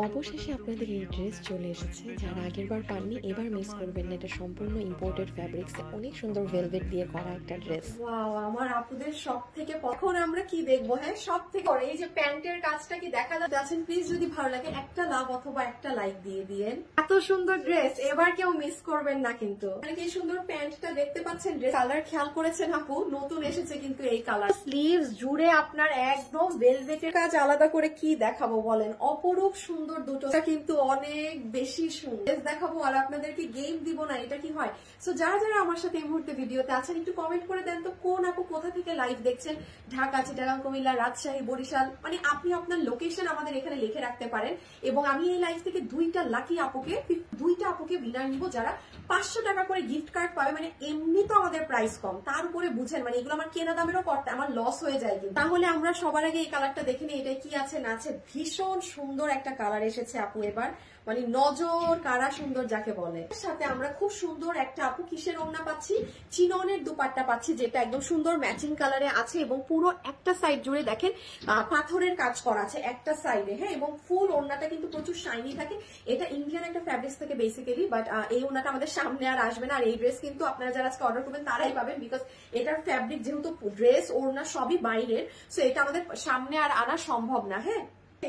অবশেষে আপনাদের এই ড্রেস চলে এসেছে। যারা আগেরবার পাননি এবার মিস করবেন না। এটা সম্পূর্ণ ইম্পোর্টেড ফ্যাব্রিক্সে অনেক সুন্দর ভেলভেট দিয়ে করা একটা ড্রেস। ওয়াও, আমার আপুদের সব থেকে কখন আমরা কি দেখবো, হ্যাঁ সব থেকে এই যে প্যান্টের কাজটা কি দেখা যাচ্ছেন, প্লিজ যদি ভালো লাগে একটা লাভ অথবা একটা লাইক দিয়ে দিয়েন। এত সুন্দর ড্রেস এবার কেউ মিস করবেন না কিন্তু। এই সুন্দর প্যান্টটা দেখতে পাচ্ছেন, ড্রেস কালার খেয়াল করেছেন আপু, নতুন এসেছে কিন্তু এই কালার। স্লিভস জুড়ে আপনার একদম ভেলভেটের কাজ, আলাদা করে কি দেখাবো বলেন, অপরূপ সুন্দর দুটো কিন্তু অনেক বেশি সুন্দর দেখাবো। আর আপনাদেরকে গেম দিব না, এটা কি হয়। সো যারা যারা আমার সাথে এই মুহূর্তে ভিডিওতে আছেন একটু কমেন্ট করে দেন তো কোন আপু কোথা থেকে লাইভ দেখছেন। ঢাকা, চিটাগাং, কুমিল্লা, রাজশাহী, বরিশাল, মানে আপনি আপনার লোকেশন আমাদের এখানে লিখে রাখতে পারেন। এবং আমি এই লাইভ থেকে দুইটা আপুকে উইনার নিব যারা 500 টাকা করে গিফট কার্ড পাবে। মানে এমনি তো আমাদের প্রাইস কম, তার উপরে বুঝেন মানে এগুলো আমার কেনা দামেরও করতে আমার লস হয়ে যায় কিন্তু। তাহলে আমরা সবার আগে এই কালারটা দেখে নিই, এটা কি আছে না আছে। ভীষণ সুন্দর একটা কালার এসেছে আপু এবার, মানে নজর কারা সুন্দর যাকে বলে। সাথে আমরা খুব সুন্দর একটা আপু কিসের ওড়না পাচ্ছি, চিননের দুপাট্টা পাচ্ছি, যেটা একদম সুন্দর ম্যাচিং কালারে আছে এবং পুরো একটা সাইড জুড়ে দেখেন পাথরের কাজ করা আছে একটা সাইডে, হ্যাঁ। এবং ফুল ওড়নাটা কিন্তু প্রচুর শাইনি থাকে। এটা ইন্ডিয়ান একটা ফ্যাব্রিক্স থেকে বেসিক্যালি, বাট এই ওড়নাটা আমাদের সামনে আর আসবে না। আর এই ড্রেস কিন্তু আপনারা যারা আজকে অর্ডার করবেন তারাই পাবেন, বিকজ এটার ফ্যাব্রিক যেহেতু ড্রেস ওড়না সবই বাইরের, সো এটা আমাদের সামনে আর আনা সম্ভব না, হ্যাঁ।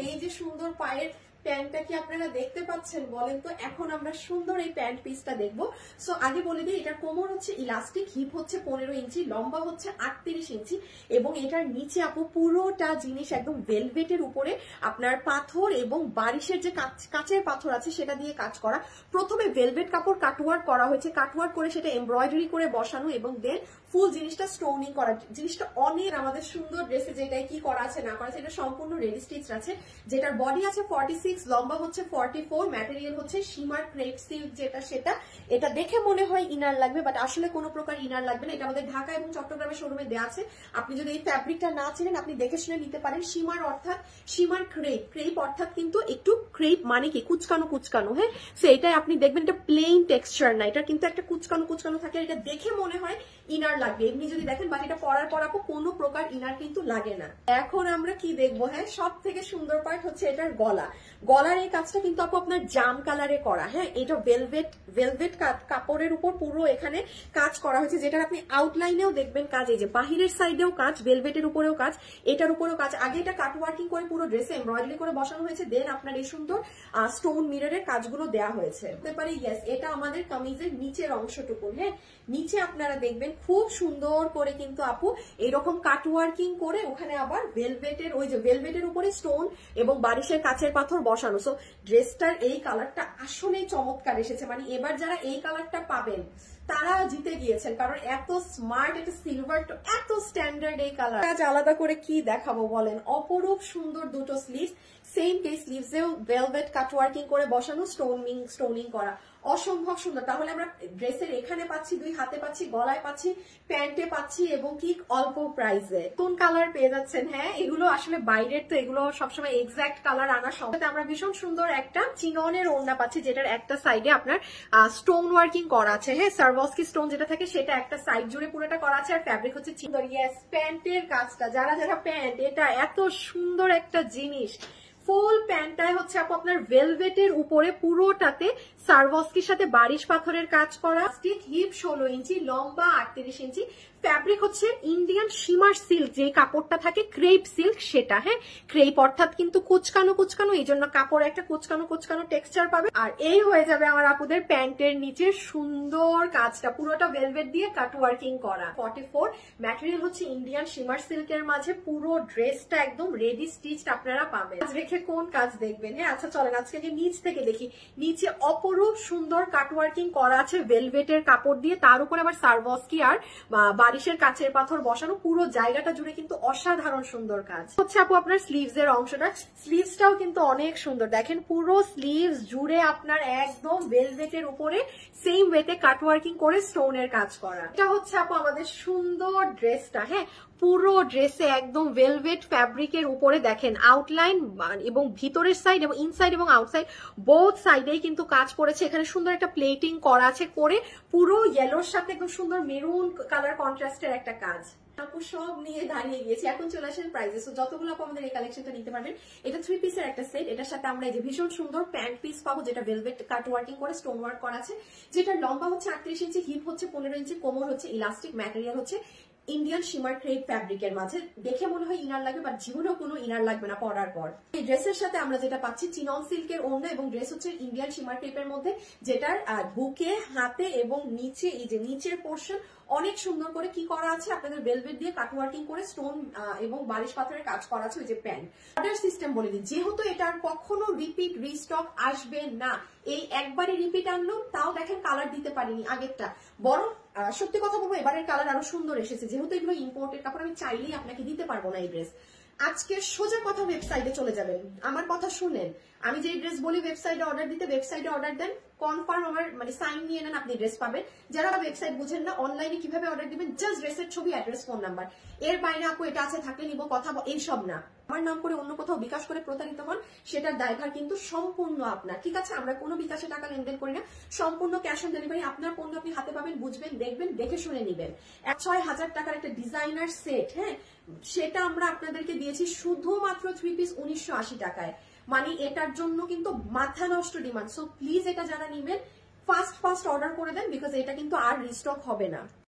এই যে সুন্দর পায়ের প্যান্টটা কি আপনারা দেখতে পাচ্ছেন বলেন তো। এখন আমরা সুন্দর এই প্যান্ট পিসটা দেখবো। সো আগে বলে দিই, এটার কোমর হচ্ছে ইলাস্টিক, হিপ হচ্ছে 15 ইঞ্চি, লম্বা হচ্ছে 38 ইঞ্চি এবং এটার নিচে আপু পুরোটা জিনিস একদম ভেলভেটের উপরে আপনার পাথর এবং বারিশের যে কাচের পাথর আছে সেটা দিয়ে কাজ করা। প্রথমে ভেলভেট কাপড় কাটওয়ার্ক করা হয়েছে, কাটওয়ার্ক করে সেটা এমব্রয়ডারি করে বসানো এবং দেন ফুল জিনিসটা স্টোনিং করা। জিনিসটা অনেক আমাদের সুন্দর ড্রেসে যেটাই কি করা আছে না করা আছে, এটা সম্পূর্ণ রেডি স্টিচ আছে, যেটার বডি আছে 46, লম্বা হচ্ছে 44, ম্যাটেরিয়াল হচ্ছে শিমার ক্রেপ সিল্ক যেটা সেটা। এটা দেখে মনে হয় ইনার লাগবে, বাট আসলে কোনো প্রকার ইনার লাগবে না। এটা আমাদের ঢাকা এবং চট্টগ্রামের শোরুমে দেওয়া আছে। আপনি যদি এই ফ্যাব্রিকটা না চেনেন আপনি দেখে শুনে নিতে পারেন। শিমার অর্থাৎ শিমার ক্রেপ অর্থাৎ কিন্তু একটু ক্রেপ মানে কি কুচকানো, হ্যাঁ। সো এটাই আপনি দেখবেন, এটা প্লেন টেক্সচার না, এটা কিন্তু একটা কুচকানো থাকে। এটা দেখে মনে হয় ইনার লাগবে এমনি যদি দেখেন, বাট এটা পরার পর আপু কোনো প্রকার ইনার কিন্তু লাগে না। এখন আমরা কি দেখবো, হ্যাঁ সব থেকে সুন্দর পার্ট হচ্ছে এটার গলার এই কাজটা কিন্তু আপু আপনার জাম কালারে করা, হ্যাঁ। এটা ভেলভেট কাপড়ের উপর পুরো এখানে কাজ করা হয়েছে, যেটার আপনি আউটলাইনেও দেখবেন কাজ, এই যে বাহিরের সাইডেও কাজ, ভেলভেটের উপরেও কাজ, এটার উপরেও কাজ। আগে এটা কাট ওয়ার্কিং করে পুরো ড্রেসে এমব্রয়ডারি করে বসানো হয়েছে, দেন আপনার এই সুন্দর স্টোন মিররের কাজগুলো দেওয়া হয়েছে। হতে পারে ইয়েস, এটা আমাদের কামিজের নিচের অংশটুকু, হ্যাঁ। নিচে আপনারা দেখবেন খুব সুন্দর করে কিন্তু আপু এরকম কাট ওয়ার্কিং করে ওখানে আবার ভেলভেটের ওই যে ভেলভেটের উপরে স্টোন এবং বারিশের কাচের পাথর বসানো। সো ড্রেসটার এই কালারটা আসলেই চমৎকার এসেছে, মানে এবার যারা এই কালারটা পাবেন তারা জিতে গিয়েছেন, কারণ এত স্মার্ট, এটা সিলভার তো এত স্ট্যান্ডার্ড এই কালার। আজ আলাদা করে কি দেখাবো বলেন, অপরূপ সুন্দর দুটো স্লিভস, সেম এই স্লিভসেও ভেলভেট কাট ওয়ার্কিং করে বসানো, স্টোনিং করা, অসম্ভব সুন্দর। তাহলে আমরা ড্রেসের এখানে পাচ্ছি, দুই হাতে পাচ্ছি, গলায় পাচ্ছি, প্যান্টে পাচ্ছি এবং কি অল্প প্রাইসে কোন কালার পেয়ে যাচ্ছেন। হ্যাঁ এগুলো আসলে বাইরের তো এগুলো সবসময় এক্সাক্ট কালার আনা সম্ভব। আমরা ভীষণ সুন্দর একটা চিননের ওড়না পাচ্ছি, যেটার একটা সাইডে আপনার স্টোন ওয়ার্কিং করা আছে, হ্যাঁ সারভস্কি স্টোন যেটা থাকে সেটা একটা সাইড জুড়ে পুরোটা করা আছে। আর ফ্যাব্রিক হচ্ছে সুন্দর, ইয়েস প্যান্টের কাজটা, যারা প্যান্ট, এটা এত সুন্দর একটা জিনিস। ফুল প্যান্টটায় হচ্ছে আপু আপনার ভেলভেটের উপরে পুরোটাতে সারভস্কির সাথে বারিশ পাথরের কাজ করা, স্টিক, হিপ 16 ইঞ্চি, লম্বা 38 ইঞ্চি, ফ্যাব্রিক হচ্ছে ইন্ডিয়ান শিমার সিল্ক, যে কাপড়টা থাকে ক্রেপ সিল্ক সেটা, হ্যাঁ ক্রেপ অর্থাৎ কিন্তু কুচকানো, এই জন্য কাপড় একটা কুচকানো টেক্সচার পাবে। আর এই হয়ে যাবে আমার আপুদের প্যান্টের নিচে সুন্দর কাজটা, পুরোটা ভেলভেট দিয়ে কাট ওয়ার্কিং করা। 44, ম্যাটেরিয়াল হচ্ছে ইন্ডিয়ান শিমার সিল্কের মাঝে, পুরো ড্রেসটা একদম রেডি স্টিচড আপনারা পাবেন। রেখে কোন কাজ দেখবেন, হ্যাঁ আচ্ছা চলেন আজকে নিচ থেকে দেখি। নিচে অপরূপ সুন্দর কাট ওয়ার্কিং করা আছে ভেলভেটের কাপড় দিয়ে, তার উপর আবার সারভস্কি আর বারিশের কাচের পাথর বসানো, পুরো জায়গাটা জুড়ে কিন্তু অসাধারণ সুন্দর কাজ হচ্ছে আপু। আপনার স্লিভস এর অংশটা, স্লিভসটাও কিন্তু অনেক সুন্দর, দেখেন পুরো স্লিভস জুড়ে আপনার একদম ভেলভেটের উপরে সেম ওয়েতে কাট ওয়ার্কিং করে স্টোনের কাজ করা। এটা হচ্ছে আপু আমাদের সুন্দর ড্রেসটা, হ্যাঁ পুরো ড্রেসে একদম ভেলভেট ফ্যাব্রিকের উপরে দেখেন আউটলাইন এবং ভিতরের সাইড এবং ইনসাইড এবং আউটসাইড বোথ সাইডেই কিন্তু কাজ করেছে। এখানে সুন্দর একটা প্লেটিং করা আছে, করে পুরো ইয়েলোর সাথে একদম সুন্দর মেরুন কালার কন্ট্রাস্টের একটা কাজ। আপু সব নিয়ে দাঁড়িয়ে গিয়েছি। এখন চলে আসেন প্রাইজে। সো যতগুলো আপু আমাদের এই কালেকশনটা নিতে পারবেন। এটা 3 পিসের একটা সেট। এটার সাথে আমরা এই যে ভীষণ সুন্দর প্যান্ট পিস পাবো, যেটা ভেলভেট কাট ওয়ার্কিং করে স্টোন ওয়ার্ক করা আছে, যেটা লম্বা হচ্ছে 38 ইঞ্চি, হিপ হচ্ছে 15 ইঞ্চি, কোমর হচ্ছে ইলাস্টিক, ম্যাটেরিয়াল হচ্ছে ইন্ডিয়ান শিমার ক্রেপ ফ্যাব্রিকের মাঝে। দেখে মনে হয় ইনার লাগবে, বাট জীবনেও কোনো ইনার লাগবে না পরার পর। এই ড্রেসের সাথে আমরা যেটা পাচ্ছি চিনন সিল্কের ওড়না, এবং ড্রেস হচ্ছে ইন্ডিয়ান শিমার ক্রেপের মধ্যে, যেটার বুকে, হাতে এবং নিচে এই যে নিচের পোর্শন অনেক সুন্দর করে কি করা আছে, আপনাদের ভেলভেট দিয়ে কাট ওয়ার্কিং করে স্টোন এবং বালিশ পাথরের কাজ করা আছে। ওই যে প্যান্ট অর্ডার সিস্টেম বলে দিই, যেহেতু এটার কখনো রিপিট রিস্টক আসবে না, এই একবারই রিপিট আনলো, তাও দেখেন কালার দিতে পারিনি আগেরটা, বরং সত্যি কথা বলবো এবারের কালার আরো সুন্দর এসেছে। যেহেতু এগুলো ইম্পোর্টেড কাপড়, আমি চাইলেই আপনাকে দিতে পারবো না এই ড্রেস। আজকে সোজা কথা ওয়েবসাইটে চলে যাবেন, আমার কথা শুনেন, আমি যে ড্রেস বলি ওয়েবসাইটে অর্ডার দিতে, ওয়েবসাইটে অর্ডার দেন, কনফার্ম আমার মানে সাইন নিয়ে নেন, আপনি ড্রেস পাবেন। যারা ওয়েবসাইট বুঝেন না, অনলাইনে কিভাবে অর্ডার দিবেন, জাস্ট ড্রেসের ছবি, অ্যাড্রেস, ফোন নাম্বার, এর বাইরে আপু এটা আছে থাকলে নিব কথা, এইসব না। আমার নাম করে অন্য কোথাও বিকাশ করে প্রতারিত হন, সেটার দায়ভার কিন্তু সম্পূর্ণ আপনার, ঠিক আছে? আমরা কোনো বিকাশে টাকা লেনদেন করি না, সম্পূর্ণ ক্যাশ অন ডেলিভারি। আপনার পণ্য আপনি হাতে পাবেন, বুঝবেন, দেখবেন, দেখে শুনে নিবেন। 6,000 টাকার একটা ডিজাইনার সেট, হ্যাঁ, সেটা আমরা আপনাদেরকে দিয়েছি শুধুমাত্র 3 পিস 1980 টাকায়। মানে এটার জন্য কিন্তু মাথা নষ্ট ডিমান্ড। সো প্লিজ এটা যারা নিবেন ফার্স্ট অর্ডার করে দেন, বিকজ এটা কিন্তু আর রিস্টক হবে না।